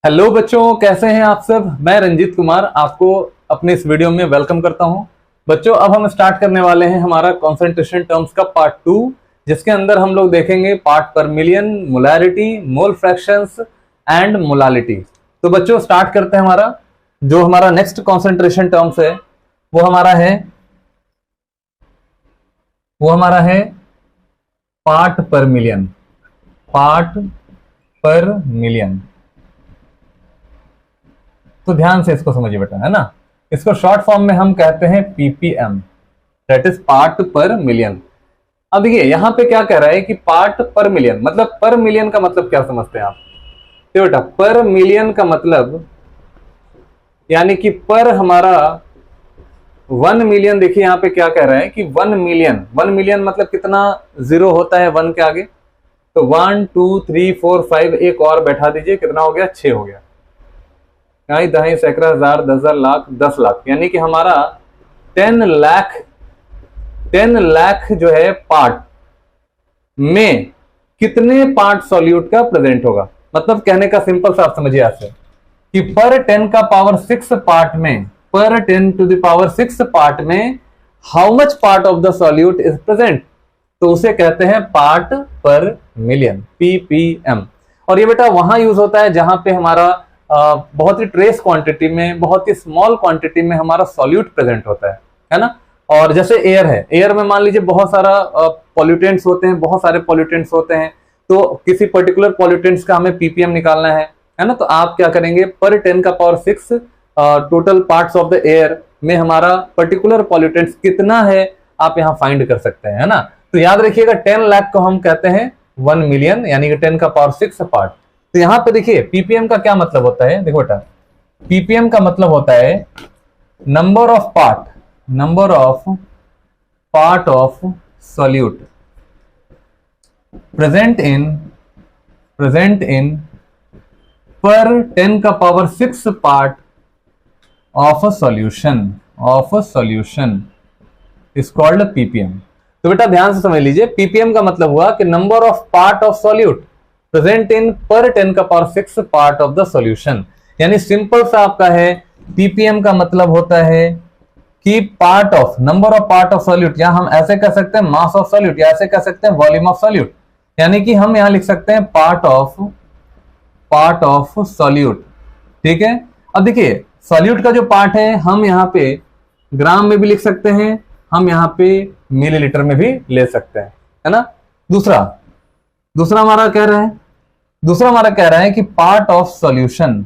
Hello बच्चों, कैसे हैं आप सब। मैं रंजीत कुमार आपको अपने इस वीडियो में वेलकम करता हूं। बच्चों, अब हम स्टार्ट करने वाले हैं हमारा कंसंट्रेशन टर्म्स का पार्ट 2, जिसके अंदर हम लोग देखेंगे पार्ट पर million, molarity, mole fractions and molality. तो बच्चों स्टार्ट करते हैं। हमारा नेक्स्ट कंसंट्रेशन टर्म्स है वो हमारा है पार्ट पर मिलियन। पार्ट पर मिलियन, तो ध्यान से इसको समझिए बेटा, है ना। इसको शॉर्ट फॉर्म में हम कहते हैं पीपीएम, दैट इज पार्ट पर मिलियन। अब देखिए यहां पे क्या कह रहा है कि पार्ट पर मिलियन, मतलब पर मिलियन का मतलब क्या समझते हैं आप। तो बेटा पर मिलियन का मतलब यानी कि पर हमारा 1 मिलियन, देखिए यहां पे क्या कह रहा है कि 1 मिलियन मतलब कितना जीरो होता है 1 के आगे। तो 1 2 3 4 5 एक और बैठा दीजिए, कितना हो गया, 6 हो गया। ढाई दहाई सैकड़ा हजार 10,000 लाख 10 लाख, यानी कि हमारा 10 लाख जो है पार्ट में कितने पार्ट सॉल्यूट का प्रेजेंट होगा। मतलब कहने का सिंपल सा आप समझिए ऐसे कि पर 10 का पावर 6 पार्ट में, पर 10 टू द पावर 6 पार्ट में how much part of the solute is present, तो उसे कहते हैं पार्ट पर मिलियन, पीपीएम। और ये बेटा वहां यूज होता है जहां पे हमारा बहुत ही ट्रेस क्वांटिटी में, बहुत ही स्मॉल क्वांटिटी में हमारा सॉल्यूट प्रेजेंट होता है ना। और जैसे एयर है, एयर में मान लीजिए बहुत सारा पॉल्यूटेंट्स होते हैं, बहुत सारे पॉल्यूटेंट्स होते हैं। तो किसी पर्टिकुलर पॉल्यूटेंट्स का हमें पीपीएम निकालना है ना। तो आप क्या करेंगे, पर 10 का power 6 total parts of the air में हमारा पर्टिकुलर पॉल्यूटेंट्स कितना है आप यहाँ फाइंड कर सकते हैं, है ना। तो याद रखिएगा 10 लाख को हम कहते हैं 1 मिलियन, यानी कि 10 का पावर 6 पार्ट। तो यहां पे देखिए पीपीएम का क्या मतलब होता है, देखो बेटा पीपीएम का मतलब होता है number of part of solute present in पर 10 का power 6 part of a solution is called ppm. तो बेटा ध्यान से समझ लीजिए, पीपीएम का मतलब हुआ कि number of part of solute present in पर 10 का power 6 part of the solution. यानी सिंपल सा आपका है, पीपीएम का मतलब होता है कि part of, number of part of solute, या हम ऐसे कह सकते हैं मास ऑफ सॉल्यूट, या ऐसे कह सकते हैं वॉल्यूम ऑफ सॉल्यूट। यानी कि हम यहां लिख सकते हैं पार्ट ऑफ सॉल्यूट, ठीक है। अब देखिए सॉल्यूट का जो पार्ट है हम यहाँ पे ग्राम में भी लिख सकते हैं, हम यहाँ पे मिलीलीटर में भी ले सकते हैं, है ना। दूसरा हमारा कह रहा है कि पार्ट ऑफ सॉल्यूशन,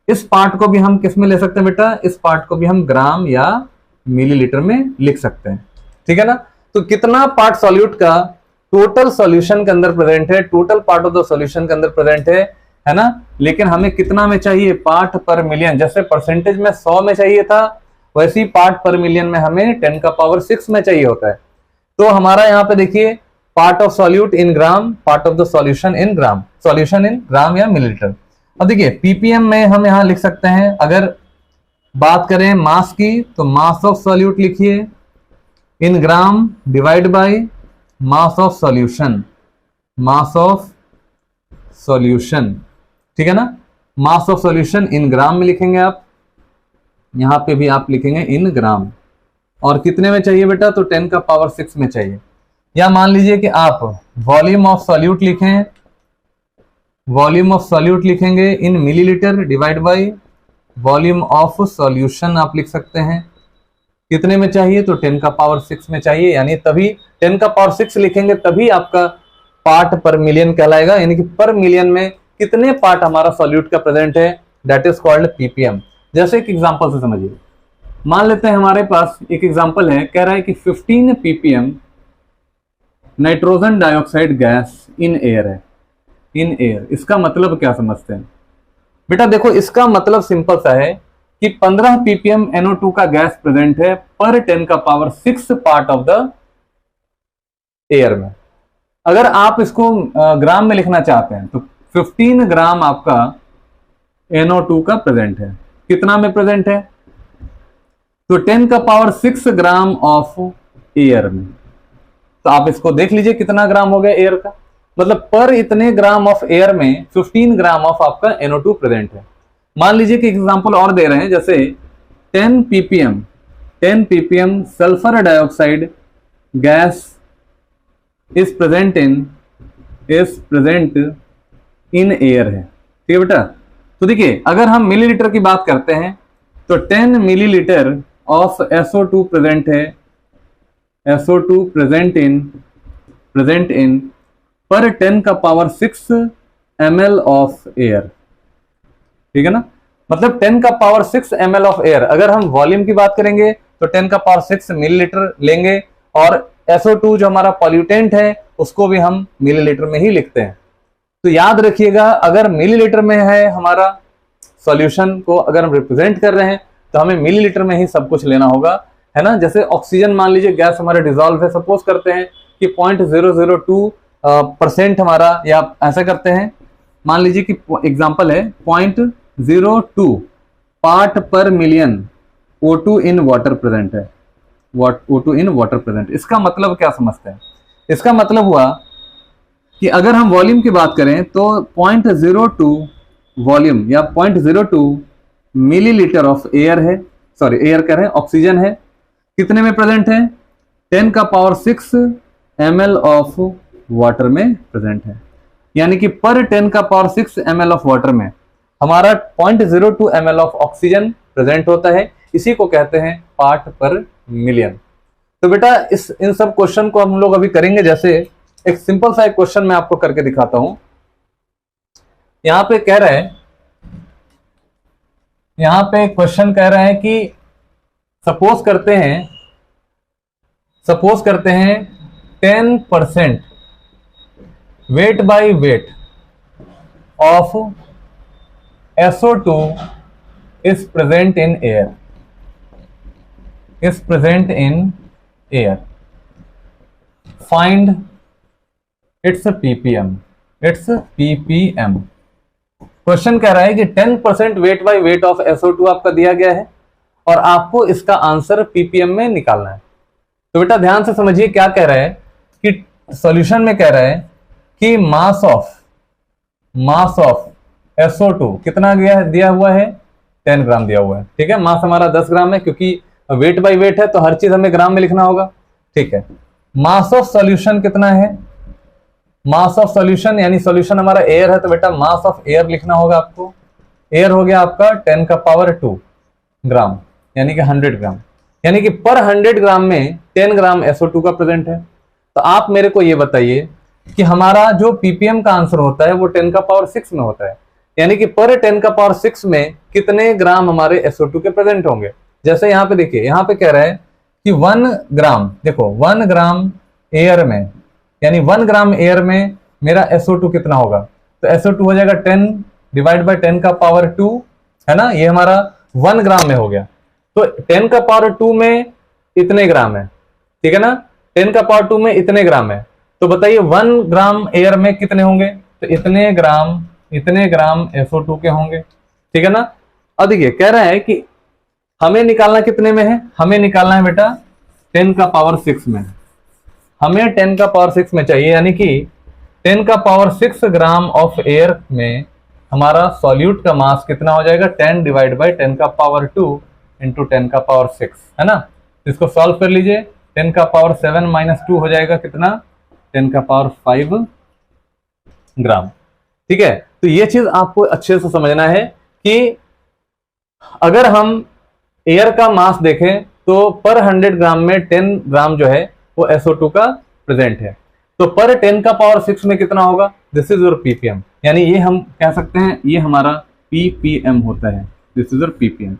इस पार्ट को भी हम किस में ले सकते हैं बेटा, इस पार्ट को भी हम ग्राम या मिलीलीटर में लिख सकते हैं, ठीक है ना। तो कितना पार्ट सॉल्यूट का टोटल सॉल्यूशन के अंदर प्रेजेंट है, total part of the solution के अंदर प्रेजेंट है ना। लेकिन हमें कितना में चाहिए, पार्ट पर मिलियन। जैसे परसेंटेज में 100 में चाहिए था, वैसे ही पार्ट पर मिलियन में हमें 10 का पावर 6 में चाहिए होता है। तो हमारा यहाँ पे देखिए part of solute in gram, part of the solution in gram, solution in gram या मिलीलीटर। अब देखिए पीपीएम में हम यहां लिख सकते हैं, अगर बात करें मास की तो मास ऑफ सॉल्यूट लिखिए in gram divide by mass of solution, ठीक है ना। मास ऑफ सॉल्यूशन इन ग्राम में लिखेंगे आप, यहां पे भी आप लिखेंगे इन ग्राम। और कितने में चाहिए बेटा, तो 10 का पावर 6 में चाहिए। या मान लीजिए कि आप वॉल्यूम ऑफ सॉल्यूट लिखेंगे in millilitre divide by volume of solution आप लिख सकते हैं। कितने में चाहिए, तो 10 का पावर 6 में चाहिए। यानी तभी 10 का पावर 6 लिखेंगे तभी आपका पार्ट पर मिलियन कहलाएगा, यानी कि पर मिलियन में कितने पार्ट हमारा सॉल्यूट का प्रेजेंट है, दैट इज कॉल्ड पीपीएम। जैसे एक एग्जांपल से समझिए, मान लेते हैं हमारे पास एक एग्जांपल है, कह रहा है कि 15 ppm nitrogen dioxide gas in air है, इन एयर। इसका मतलब क्या समझते हैं बेटा, देखो इसका मतलब सिंपल सा है कि 15 पीपीएम NO2 का गैस प्रेजेंट है पर 10 का power 6 part of the air में। अगर आप इसको ग्राम में लिखना चाहते हैं तो 15 ग्राम आपका NO2 का प्रेजेंट है। कितना में प्रेजेंट है, तो 10 का पावर 6 ग्राम ऑफ एयर में। तो आप इसको देख लीजिए कितना ग्राम हो गया एयर का। मतलब पर इतने ग्राम ऑफ एयर में 15 ग्राम ऑफ आपका NO2 प्रेजेंट है। मान लीजिए कि एग्जांपल और दे रहे हैं, जैसे 10 ppm sulphur dioxide gas is present in air है। ठीक है बेटा। तो देखिए अगर हम मिलीलीटर की बात करते हैं तो 10 मिलीलीटर ऑफ SO2 प्रेजेंट है, SO2 प्रेजेंट इन पर 10 का पावर 6 ml ऑफ एयर। ठीक है ना, मतलब 10 का पावर 6 ml ऑफ एयर। अगर हम वॉल्यूम की बात करेंगे तो 10 का पावर 6 मिलीलीटर लेंगे, और SO2 जो हमारा पॉल्यूटेंट है उसको भी हम मिलीलीटर में ही लिखते हैं। तो याद रखिएगा अगर मिलीलीटर में है हमारा सॉल्यूशन को अगर हम रिप्रेजेंट कर रहे हैं तो हमें मिलीलीटर में ही सब कुछ लेना होगा, है ना। जैसे ऑक्सीजन मान लीजिए गैस हमारे डिसॉल्व है, सपोज करते हैं कि 0.002% हमारा, या ऐसा करते हैं मान लीजिए कि एग्जांपल है 0.02 पार्ट पर million O2 in water present है, O2 इन वाटर प्रेजेंट। इसका मतलब क्या समझते हैं? इसका मतलब हुआ कि अगर हम वॉल्यूम की बात करें तो 0.02 वॉल्यूम या 0.02 मिलीलीटर ऑफ एयर है, सॉरी एयर कह रहे हैं, ऑक्सीजन है, कितने में प्रेजेंट है? 10 का पावर 6 ml ऑफ वाटर में प्रेजेंट है। यानी कि पर 10 का पावर 6 ml ऑफ वाटर में हमारा 0.02 ml ऑफ ऑक्सीजन प्रेजेंट होता है। इसी को कहते हैं पार्ट पर मिलियन। तो बेटा इन सब क्वेश्चन को हम लोग अभी करेंगे। जैसे एक सिंपल सा एक क्वेश्चन मैं आपको करके दिखाता हूं। यहां पे कह रहा है, यहां पे क्वेश्चन कह रहा है कि सपोज करते हैं 10% weight by weight of SO2 is present in air, find its ppm। Question कह रहा है कि 10% weight by weight of SO2 आपका दिया गया है और आपको इसका आंसर ppm में निकालना है। तो बेटा ध्यान से समझिए क्या कह रहा है कि सॉल्यूशन में कह रहा है कि मास ऑफ SO2 कितना दिया हुआ है? 10 ग्राम दिया हुआ है। ठीक है, मास हमारा 10 ग्राम है क्योंकि वेट बाय वेट है तो हर चीज हमें ग्राम में लिखना होगा। ठीक है, मास ऑफ सॉल्यूशन कितना है? मास ऑफ सॉल्यूशन यानी सॉल्यूशन हमारा एयर है तो बेटा मास ऑफ एयर लिखना होगा आपको। एयर हो गया आपका 10 का पावर 2 ग्राम यानी कि 100 ग्राम, यानी कि पर 100 ग्राम में 10 ग्राम SO2 का प्रेजेंट है। तो आप मेरे को ये बताइए कि हमारा जो ppm का आंसर होता है वो 10 का पावर 6 में होता है, यानी कि पर 10 का पावर 6 में कितने ग्राम हमारे SO2 के प्रेजेंट होंगे। जैसे यहाँ पे देखिए, यहाँ पे कह रहा है कि 1 ग्राम, देखो 1 ग्राम एयर में, यानी 1 ग्राम एयर में मेरा SO2 कितना होगा? तो SO2 हो जाएगा 10 डिवाइड बाय 10 का पावर 2, है ना। ये हमारा 1 ग्राम में हो गया। तो 10 का पावर 2 में इतने ग्राम है, ठीक है ना। 10 का पावर 2 में इतने ग्राम है, तो बताइए 1 ग्राम एयर में कितने होंगे? तो इतने ग्राम SO2 के होंगे, ठीक है ना। अब देखिए कह रहा है कि हमें निकालना कितने में है? हमें निकालना है बेटा 10 का पावर 6 में। हमें 10 का पावर 6 में चाहिए, यानी कि 10 का पावर 6 ग्राम ऑफ एयर में हमारा सॉल्यूट का मास कितना हो जाएगा? 10 डिवाइड बाय 10 का पावर 2 इंटू 10 का पावर 6, है ना। इसको सॉल्व कर लीजिए। 10 का पावर 7 माइनस 2 हो जाएगा कितना? 10 का पावर 5 ग्राम। ठीक है, तो ये चीज आपको अच्छे से समझना है कि अगर हम एयर का मास देखें तो पर 100 ग्राम में 10 ग्राम जो है वो SO2 का प्रेजेंट है। तो पर 10 का पावर 6 में कितना होगा? दिस इज योर ppm, यानी ये हम कह सकते हैं ये हमारा ppm होता है। This is your ppm।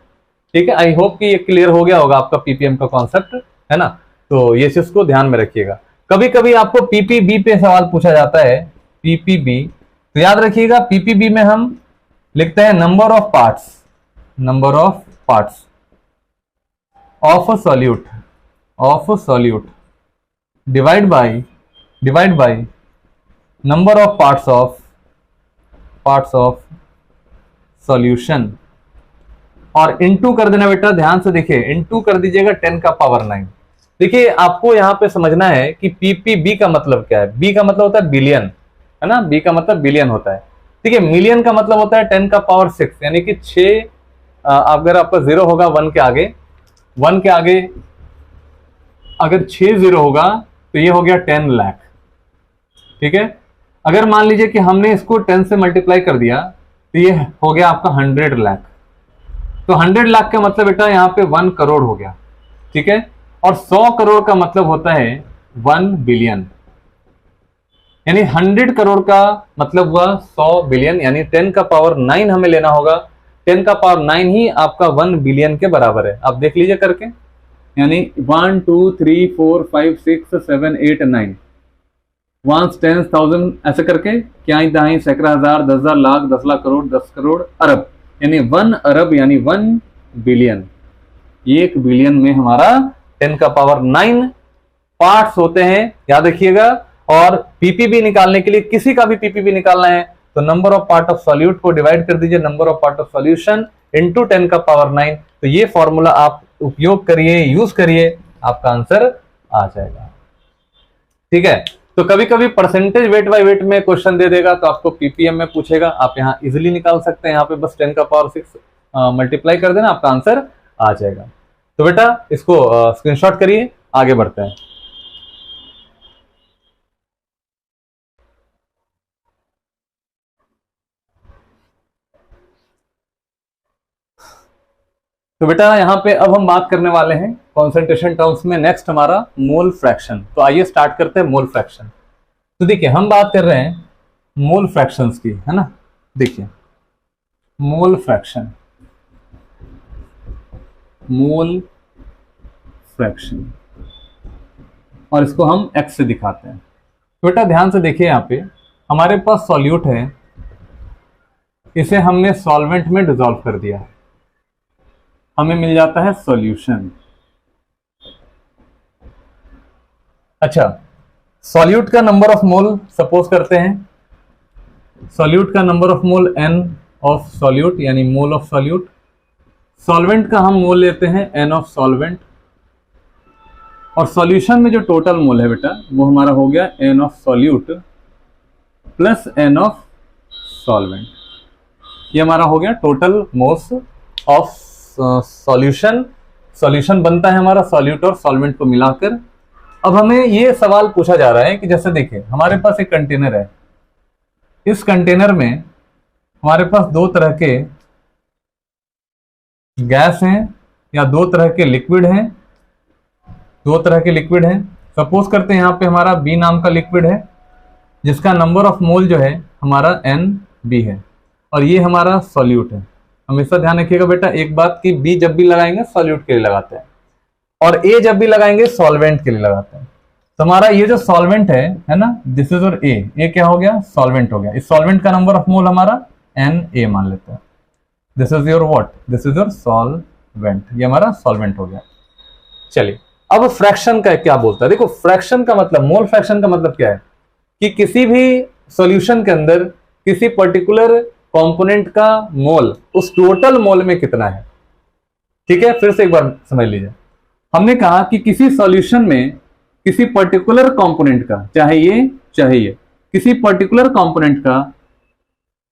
ठीक है, आई होप कि ये क्लियर हो गया होगा आपका ppm का कॉन्सेप्ट, है ना। तो ये चीज को ध्यान में रखिएगा। कभी कभी आपको ppb पे सवाल पूछा जाता है, ppb, तो याद रखिएगा ppb में हम लिखते हैं number of parts of solute divide by number of parts of solution, और इनटू कर देना बेटा। ध्यान से देखिए, इनटू कर दीजिएगा 10 का पावर 9। देखिए आपको यहां पे समझना है कि ppb का मतलब क्या है। b का मतलब होता है बिलियन, है ना, बी का मतलब बिलियन होता है। ठीक है, मिलियन का मतलब होता है 10 का पावर 6, यानी कि 6, अगर आपका 0 होगा 1 के आगे, 1 के आगे अगर 6 0 होगा तो ये हो गया 10 लाख। ठीक है, अगर मान लीजिए कि हमने इसको 10 से मल्टीप्लाई कर दिया तो ये हो गया आपका 100 लाख। तो 100 लाख का मतलब बेटा यहाँ पे 1 करोड़ हो गया। ठीक है, और 100 करोड़ का मतलब होता है 1 बिलियन, यानी 100 करोड़ का मतलब हुआ 100 बिलियन, यानी 10 का पावर 9 हमें लेना होगा। 10 का पावर 9 ही आपका 1 बिलियन के बराबर है। आप देख लीजिए करके, यानी 1 2 3 4 5 6 7 8 9, 1 10 1000 ऐसे करके, क्या दाई सैकड़ा हजार, 10,000 लाख, 10 लाख करोड़, 10 करोड़ अरब, यानी 1 अरब यानी 1 बिलियन। 1 बिलियन में हमारा 10 का पावर 9 पार्ट्स होते हैं, याद रखिएगा। और पीपीबी निकालने के लिए, किसी का भी पीपीबी निकालना है तो number of part of solute को डिवाइड कर दीजिए number of part of solution into 10 का पावर 9। तो ये फॉर्मूला आप उपयोग करिए, यूज करिए, आपका आंसर आ जाएगा। ठीक है, तो कभी कभी परसेंटेज वेट बाय वेट में क्वेश्चन दे देगा तो आपको पीपीएम में पूछेगा, आप यहाँ इजिली निकाल सकते हैं। यहाँ पे बस 10 का पावर 6 मल्टीप्लाई कर देना, आपका आंसर आ जाएगा। तो बेटा इसको स्क्रीनशॉट करिए, आगे बढ़ते हैं। तो बेटा यहाँ पे अब हम बात करने वाले हैं कॉन्सेंट्रेशन टर्म्स में, नेक्स्ट हमारा मोल फ्रैक्शन। तो आइए स्टार्ट करते हैं मोल फ्रैक्शन। तो देखिए हम बात कर रहे हैं मोल फ्रैक्शंस की, है ना। देखिए मोल फ्रैक्शन, मोल फ्रैक्शन, और इसको हम एक्स से दिखाते हैं। तो बेटा ध्यान से देखिए, यहाँ पे हमारे पास सॉल्यूट है, इसे हमने सॉल्वेंट में डिसॉल्व कर दिया है, हमें मिल जाता है सॉल्यूशन। अच्छा, सॉल्यूट का नंबर ऑफ मोल सपोज करते हैं, सॉल्यूट का number of mole n of solute यानी मोल ऑफ सॉल्यूट। सॉल्वेंट का हम मोल लेते हैं n ऑफ सॉल्वेंट, और सॉल्यूशन में जो टोटल मोल है बेटा वो हमारा हो गया n of solute plus n of solvent. ये हमारा हो गया total moles of solution. Solution बनता है हमारा सॉल्यूट और सॉल्वेंट को मिलाकर। अब हमें ये सवाल पूछा जा रहा है कि जैसे देखिए हमारे पास एक कंटेनर है, इस कंटेनर में हमारे पास 2 तरह के गैस हैं या 2 तरह के लिक्विड हैं, 2 तरह के लिक्विड हैं। सपोज करते हैं यहाँ पे हमारा बी नाम का लिक्विड है जिसका नंबर ऑफ मोल जो है हमारा NB है, और ये हमारा सॉल्यूट है। हमेशा ध्यान रखिएगा बेटा एक बात की, बी जब भी लगाएंगे सॉल्यूट के लिए लगाते हैं, और ए जब भी लगाएंगे सॉल्वेंट के लिए लगाते हैं। तो हमारा ये जो सॉल्वेंट है ना, दिस इज और ए क्या हो गया, सॉल्वेंट हो गया। इस सॉल्वेंट का नंबर ऑफ मोल हमारा Na मान लेते हैं। This is your what, this is your solvent, ये हमारा सॉल्वेंट हो गया। चलिए अब फ्रैक्शन का क्या बोलता है। देखो फ्रैक्शन का मतलब, मोल फ्रैक्शन का मतलब क्या है कि किसी भी सॉल्यूशन के अंदर किसी पर्टिकुलर कंपोनेंट का मोल उस टोटल मोल में कितना है। ठीक है, फिर से एक बार समझ लीजिए, हमने कहा कि किसी सॉल्यूशन में किसी पर्टिकुलर कंपोनेंट का, चाहे ये किसी पर्टिकुलर कंपोनेंट का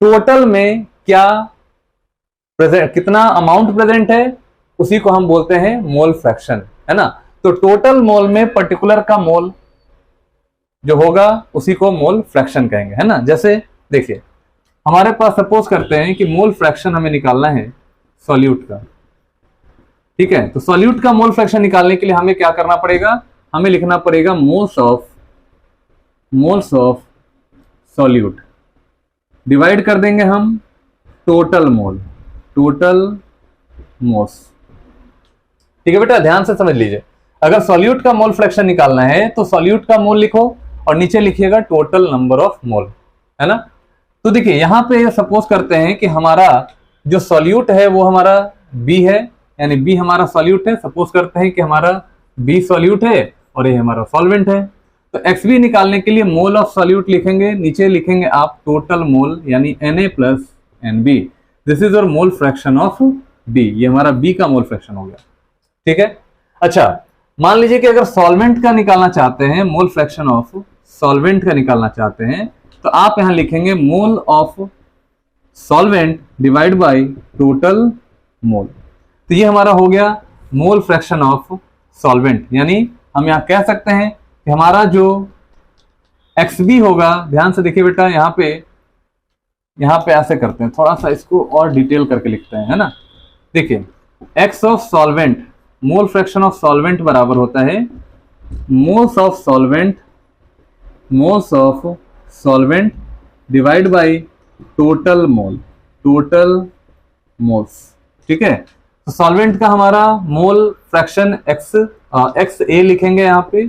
टोटल में क्या प्रेजेंट, कितना अमाउंट प्रेजेंट है, उसी को हम बोलते हैं मोल फ्रैक्शन, है ना। तो टोटल मोल में पर्टिकुलर का मोल जो होगा उसी को मोल फ्रैक्शन कहेंगे, है ना। जैसे देखिए हमारे पास सपोज करते हैं कि मोल फ्रैक्शन हमें निकालना है सॉल्यूट का। ठीक है, तो सॉल्यूट का मोल फ्रैक्शन निकालने के लिए हमें क्या करना पड़ेगा, हमें लिखना पड़ेगा मोल्स ऑफ सॉल्यूट, डिवाइड कर देंगे हम टोटल मोल्स। ठीक है बेटा ध्यान से समझ लीजिए, अगर सॉल्यूट का मोल फ्रैक्शन निकालना है तो सॉल्यूट का मोल लिखो और नीचे लिखिएगा टोटल नंबर ऑफ मोल, है ना। तो देखिए यहां पे सपोज करते हैं कि हमारा जो सॉल्यूट है वो हमारा बी है, यानी बी हमारा सॉल्यूट है। सपोज करते हैं कि हमारा बी सॉल्यूट है और ये हमारा सॉल्वेंट है। तो XB निकालने के लिए मोल ऑफ सॉल्यूट लिखेंगे, नीचे लिखेंगे आप टोटल मोल यानी Na plus NB। This is your mole fraction of B, ये हमारा B का मोल फ्रैक्शन हो गया। ठीक है, अच्छा मान लीजिए कि अगर सॉल्वेंट का निकालना चाहते हैं, मोल फ्रैक्शन ऑफ सॉल्वेंट का निकालना चाहते हैं, तो आप यहां लिखेंगे mole of solvent divide by total mole. तो ये हमारा हो गया मोल फ्रैक्शन ऑफ सॉल्वेंट, यानी हम यहां कह सकते हैं कि हमारा जो XB होगा, ध्यान से देखिए बेटा, यहां पे ऐसे करते हैं, थोड़ा सा इसको और डिटेल करके लिखते हैं, है ना। देखिए x of solvent, mole fraction of solvent बराबर होता है moles of solvent divide by total moles. ठीक है, तो सॉल्वेंट का हमारा मोल फ्रैक्शन एक्स ए लिखेंगे यहाँ पे,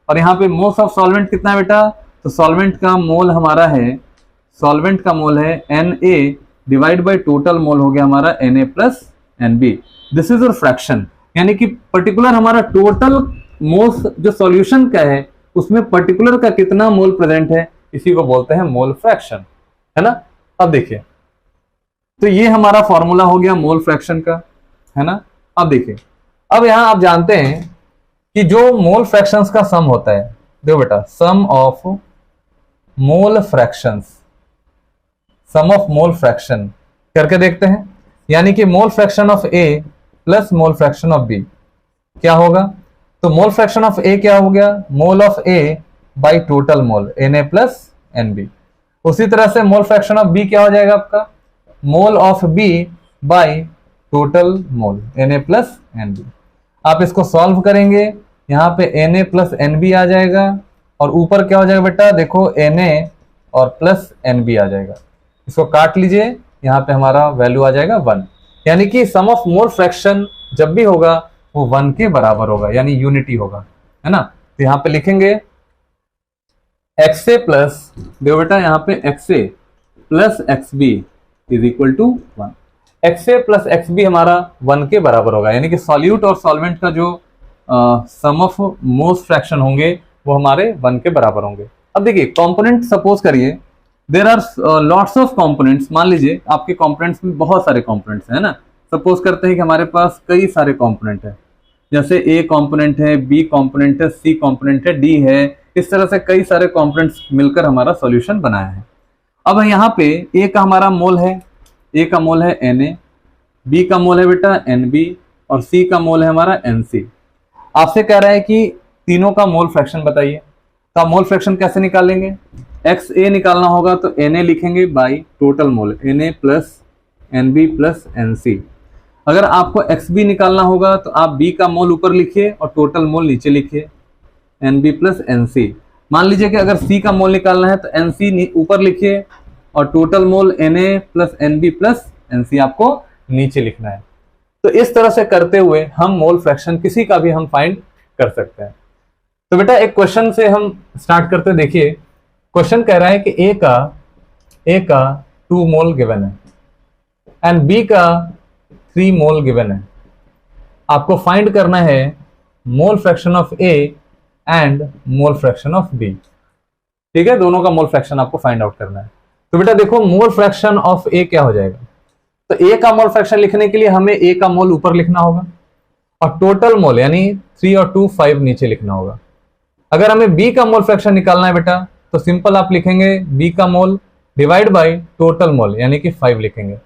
और यहाँ पे मोल्स ऑफ सॉल्वेंट कितना है बेटा, तो सॉल्वेंट का मोल हमारा है, सॉल्वेंट का मोल है Na divide by total mole हो गया हमारा Na plus Nb। This is a fraction, यानी कि पर्टिकुलर हमारा टोटल मोल्स जो सॉल्यूशन का है उसमें पर्टिकुलर का कितना मोल प्रेजेंट है, इसी को बोलते हैं मोल फ्रैक्शन, है ना। अब देखिए, तो ये हमारा फॉर्मूला हो गया मोल फ्रैक्शन का, है ना। अब देखिए, अब यहां आप जानते हैं कि जो मोल फ्रैक्शंस का सम होता है, देखो बेटा, सम ऑफ मोल फ्रैक्शन करके देखते हैं, यानी कि mole fraction of A plus mole fraction of B क्या होगा। तो मोल फ्रैक्शन ऑफ A क्या हो गया, mole of A by total mole Na plus Nb। उसी तरह से मोल फ्रैक्शन ऑफ B क्या हो जाएगा आपका, mole of B by total mole Na plus Nb। आप इसको सॉल्व करेंगे, यहाँ पे Na प्लस Nb आ जाएगा, और ऊपर क्या हो जाएगा बेटा, देखो Na और प्लस Nb आ जाएगा। इसको काट लीजिए, यहाँ पे हमारा वैल्यू आ जाएगा 1, यानी कि सम ऑफ मोल फ्रैक्शन जब भी होगा वो 1 के बराबर होगा, यानी यूनिटी होगा, है ना। तो यहाँ पे लिखेंगे XA प्लस, देखो बेटा यहाँ पे XA plus XB is equal to 1। XA plus XB हमारा 1 के बराबर होगा, यानी कि सॉल्यूट और सॉल्वेंट का जो सम ऑफ मोल्स फ्रैक्शन होंगे वो हमारे 1 के बराबर होंगे। अब देखिए कंपोनेंट, सपोज करिए there are lots of components, मान लीजिए आपके कंपोनेंट्स में बहुत सारे कंपोनेंट्स हैं, है ना। सपोज करते हैं कि हमारे पास कई सारे कंपोनेंट हैं, जैसे A कंपोनेंट है, B कंपोनेंट है, C कंपोनेंट है, D है, इस तरह से कई सारे कंपोनेंट्स मिलकर हमारा सॉल्यूशन बनाया है। अब यहाँ पे A का हमारा मोल है, A का मोल है Na, B का मोल है बेटा Nb, और C का मोल है हमारा Nc। आपसे कह रहा है कि तीनों का मोल फ्रैक्शन बताइए, तो आप मोल फ्रैक्शन कैसे निकालेंगे, XA निकालना होगा तो Na लिखेंगे by total mole Na plus Nb plus Nc। अगर आपको XB निकालना होगा तो आप B का मोल ऊपर लिखिए और टोटल मोल नीचे लिखिए, Nb प्लस Nc। मान लीजिए कि अगर C का मोल निकालना है तो Nc ऊपर लिखिए और total mole Na plus Nb plus Nc आपको नीचे लिखना है। तो इस तरह से करते हुए हम मोल फ्रैक्शन किसी का भी हम फाइंड कर सकते हैं। तो बेटा एक क्वेश्चन से हम स्टार्ट करते, देखिए क्वेश्चन कह रहा है कि A का 2 मोल गिवन है एंड B का 3 मोल गिवन है। आपको फाइंड करना है mole fraction of A and mole fraction of B। ठीक है, दोनों का मोल फ्रैक्शन आपको फाइंड आउट करना है। तो बेटा देखो मोल फ्रैक्शन ऑफ A क्या हो जाएगा, तो A का मोल फ्रैक्शन लिखने के लिए हमें A का मोल ऊपर लिखना होगा और टोटल मोल यानी 3 और 2 5 नीचे लिखना होगा। अगर हमें B का मोल फ्रैक्शन निकालना है बेटा तो सिंपल आप लिखेंगे B का मोल डिवाइड बाय टोटल मोल यानी कि 5 लिखेंगे।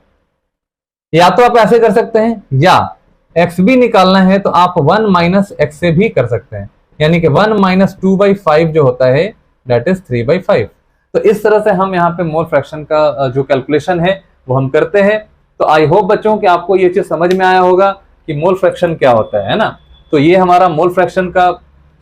या तो आप ऐसे कर सकते हैं, या XB निकालना है तो आप 1 माइनस x से भी कर सकते हैं, यानी कि 1 माइनस 2/5 जो होता है दैट इज 3/5। तो इस तरह से हम यहाँ पे मोल फ्रैक्शन का जो कैलकुलेशन है वो हम करते हैं। तो आई होप बच्चों कि आपको ये चीज समझ में आया होगा कि मोल फ्रैक्शन क्या होता है ना। तो ये हमारा मोल फ्रैक्शन का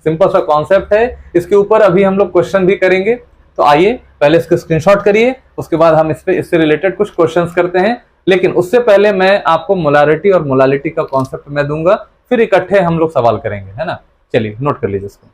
सिंपल सा कॉन्सेप्ट है। इसके ऊपर अभी हम लोग क्वेश्चन भी करेंगे, तो आइए पहले इसके स्क्रीनशॉट करिए, उसके बाद हम इससे रिलेटेड कुछ क्वेश्चंस करते हैं। लेकिन उससे पहले मैं आपको मोलारिटी और मोलालिटी का कॉन्सेप्ट मैं दूंगा, फिर इकट्ठे हम लोग सवाल करेंगे, है ना। चलिए नोट कर लीजिए इसको।